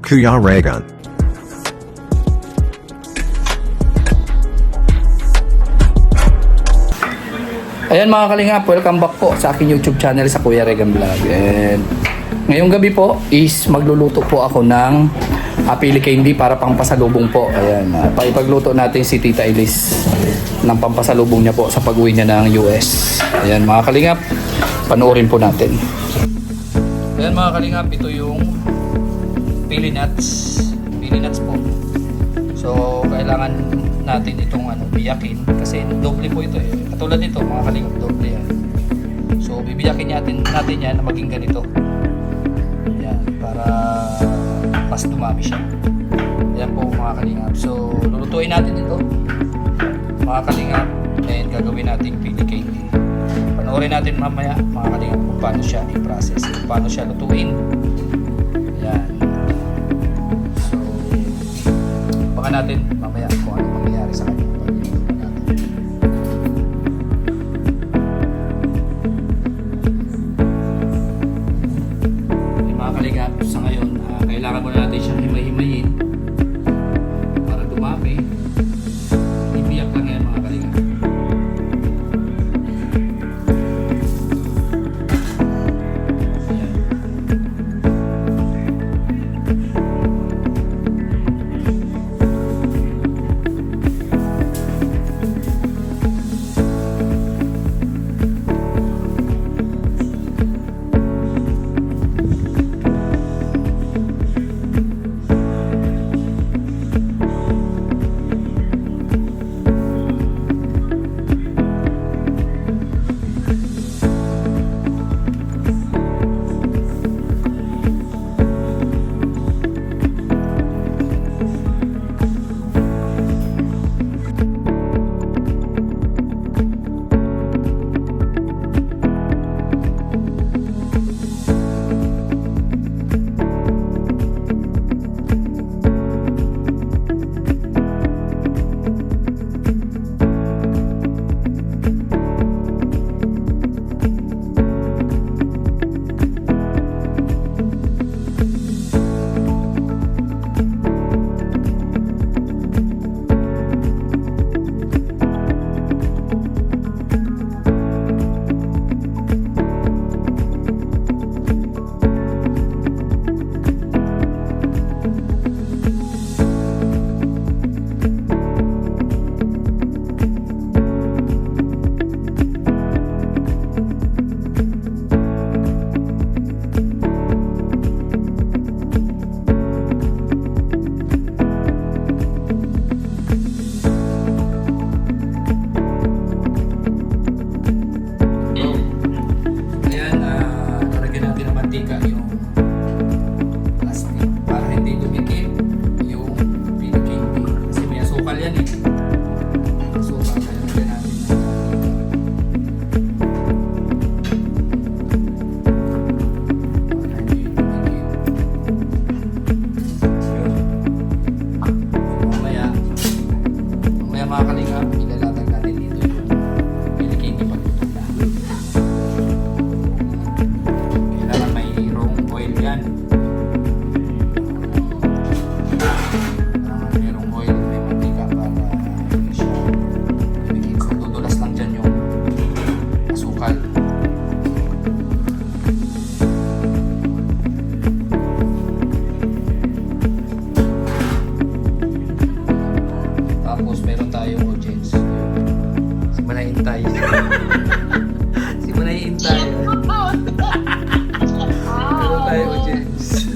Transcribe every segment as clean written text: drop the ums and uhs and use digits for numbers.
Kuya Regan. Ayan mga kalingap, welcome back po sa aking YouTube channel sa Kuya Regan Vlog. And ngayong gabi po is magluluto po ako ng pili candy para pang pasalubong po. Ayan, paipagluto natin si Tita Elise ng pampasalubong niya po sa pag-uwi niya ng US. Ayan mga kalingap, panoorin po natin. Ayan mga kalingap, ito yung pili nuts. Pili nuts po. So kailangan natin itong biyakin kasi doble po ito eh. Katulad nito mga kalingap, doble yan. So bibiyakin natin yan na maging ganito. Yan, para mas dumami siya. Yan po mga kalingap. So lulutuin natin ito mga kalingap and gagawin natin pili candy. Panoorin natin mamaya mga kalingap kung paano siya i-process, kung paano siya lutuin. Yan. So baka natin mamaya kung ano mangyayari sa kanya. Sa ngayon, kailangan muna natin siyang himay-himayin para dumami. Ibiyak lang yan mga kalingap. Ayan. Mga kalingap, ilalatag natin dito yung pili candy pagluto na. Kailangan mayroong oil yan. Mayroong oil, may mantika para hindi siya bibigit. So dudulas lang dyan yung asukal. Tapos meron tayong audience. Si Manay Intay. Si Manay Intay. Meron tayong audience.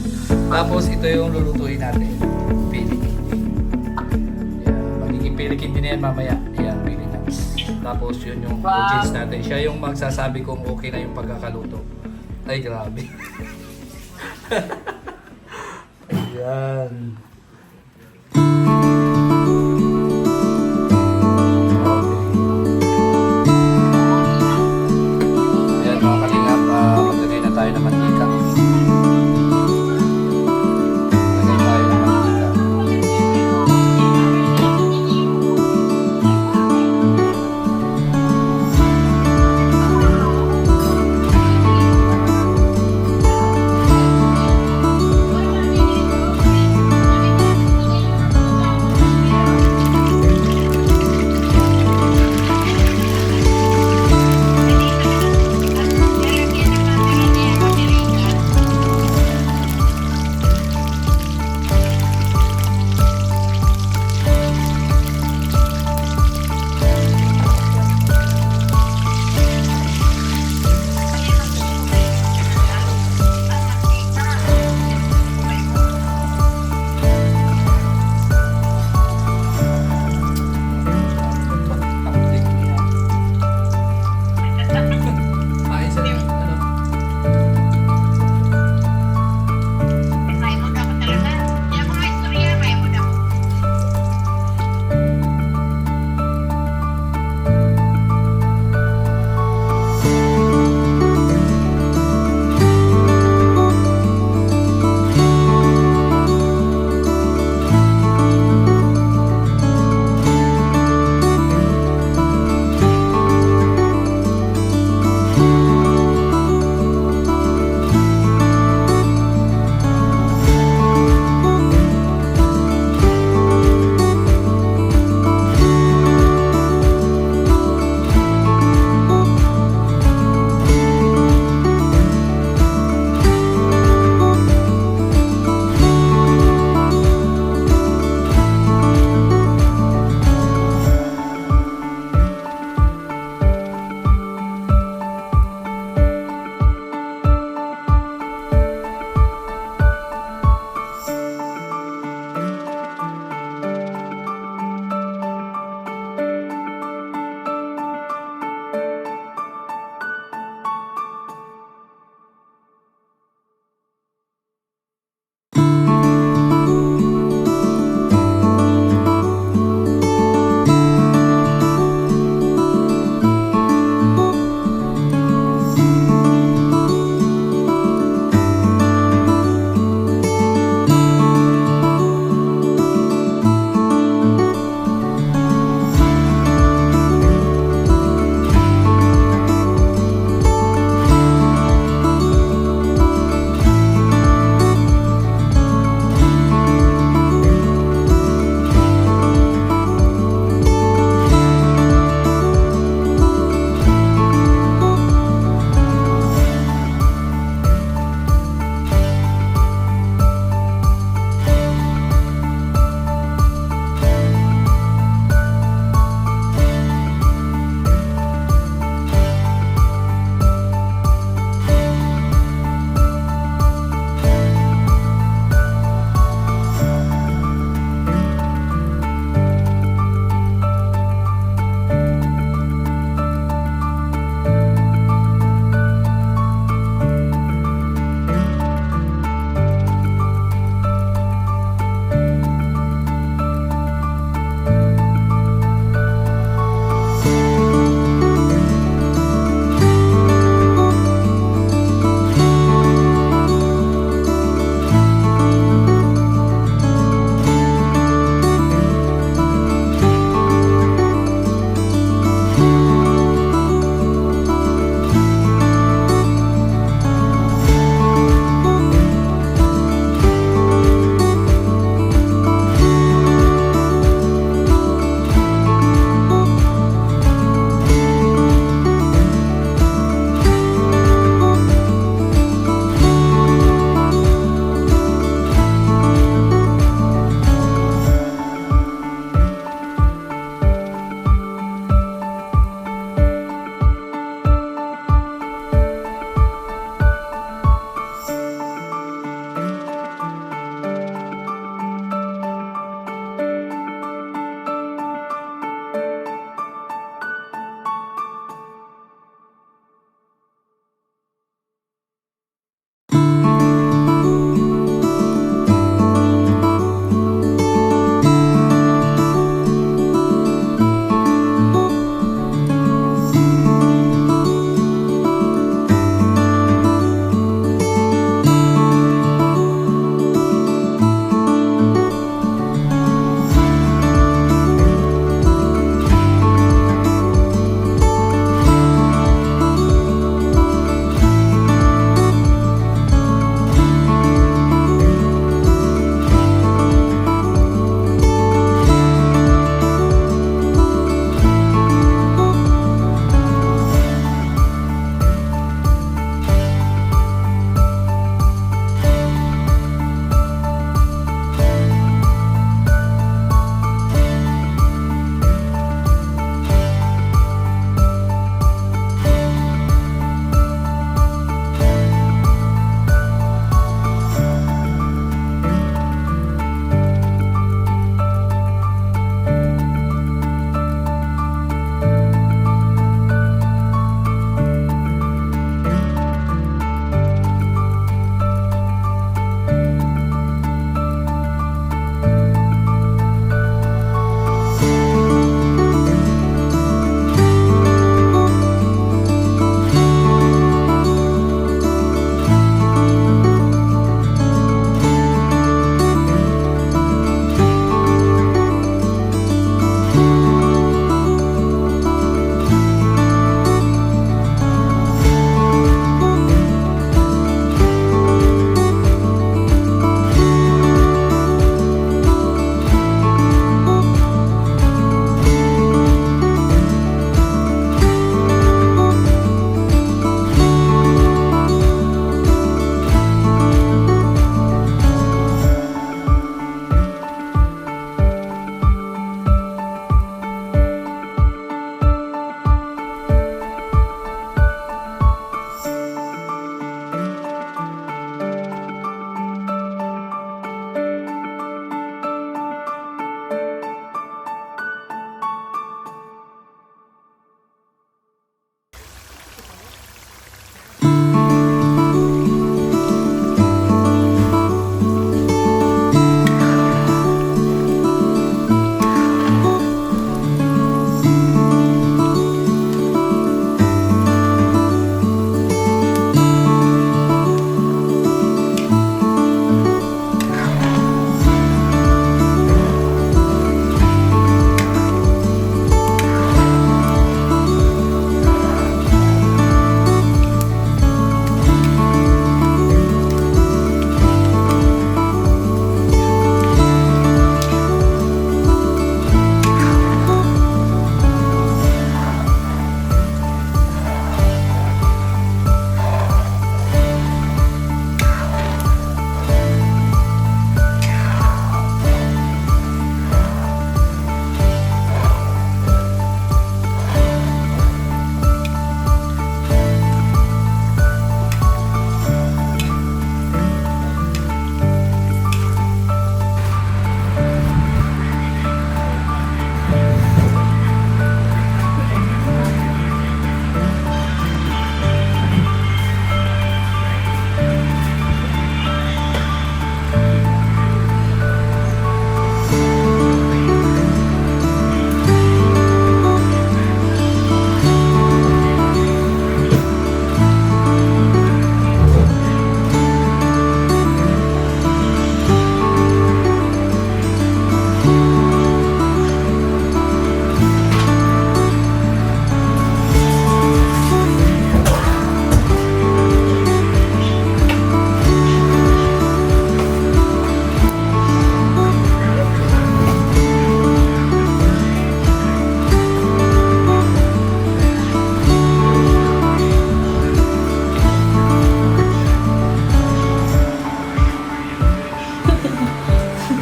Tapos ito yung lulutuin natin. Pili candy. Yan. Magiging pili candy na yan mamaya. Yan, pili nuts. Tapos yun yung audience natin. Siya yung magsasabi kung okay na yung pagkakaluto. Ay, grabe. Ayan. Tayo ng mantika. Lagay tayo ng mantika.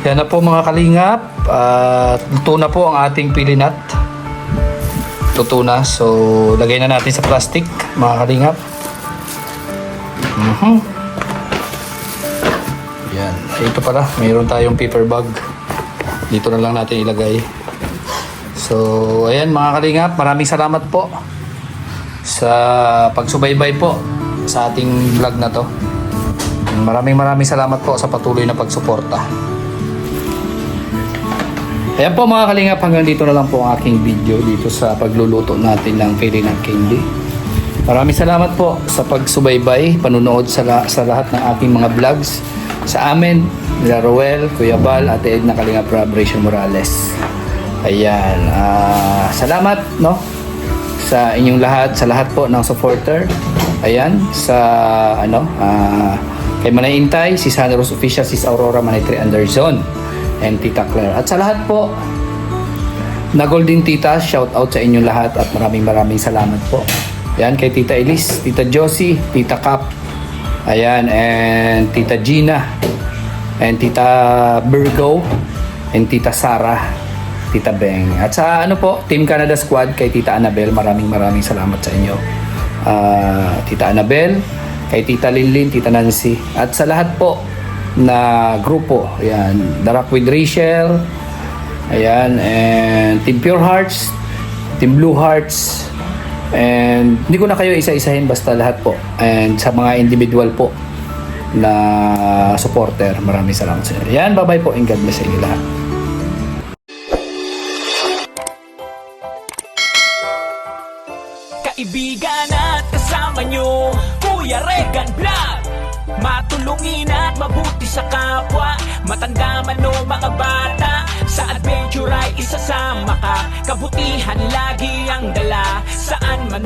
Yan na po mga kalingap. Luto na po ang ating pilinat. Luto na. So, lagay na natin sa plastic mga kalingap. Yan. Ito pala. Mayroon tayong paper bag. Dito na lang natin ilagay. So, ayan mga kalingap. Maraming salamat po sa pagsubaybay po sa ating vlog na to. Maraming salamat po sa patuloy na pagsuporta. Ayan po mga kalingap, hanggang dito na lang po ang aking video dito sa pagluluto natin ng pilinat candy. Maraming salamat po sa pagsubaybay, panunood sa lahat ng aking mga vlogs. Sa amin, nila Roel, Kuya Bal, Ate Edna Kalingap Rob, Rachel Morales. Ayan, salamat no sa inyong lahat, sa lahat po ng supporter. Ayan, sa kay Manay Intay, si Sana Rose Official, Sis Aurora, Manay 3 Anderson, and Tita Claire. At sa lahat po na Golden Tita, shout out sa inyong lahat at maraming salamat po. Ayan, kay Tita Elise, Tita Josie, Tita Cap, ayan, and Tita Gina, and Tita Virgo, and Tita Sara, Tita Beng. At sa Team Canada Squad, kay Tita Annabel, maraming salamat sa inyo. Tita Annabel, kay Tita Linlin, Tita Nancy, at sa lahat po na grupo. Ayan, The Rock with Rachel, ayan, and Team Pure Hearts, Team Blue Hearts, and hindi ko na kayo isa-isahin, basta lahat po. And sa mga individual po na supporter, maraming salamat sa inyo. Ayan, bye-bye po and God bless sa inyo lahat. Kaibigan at kasama nyo, Kuya Regan Vlog. Matulungin at mabuti sa kapwa, matanda man o mga bata. Sa adventure ay isasama ka, kabutihan lagi ang dala. Saan man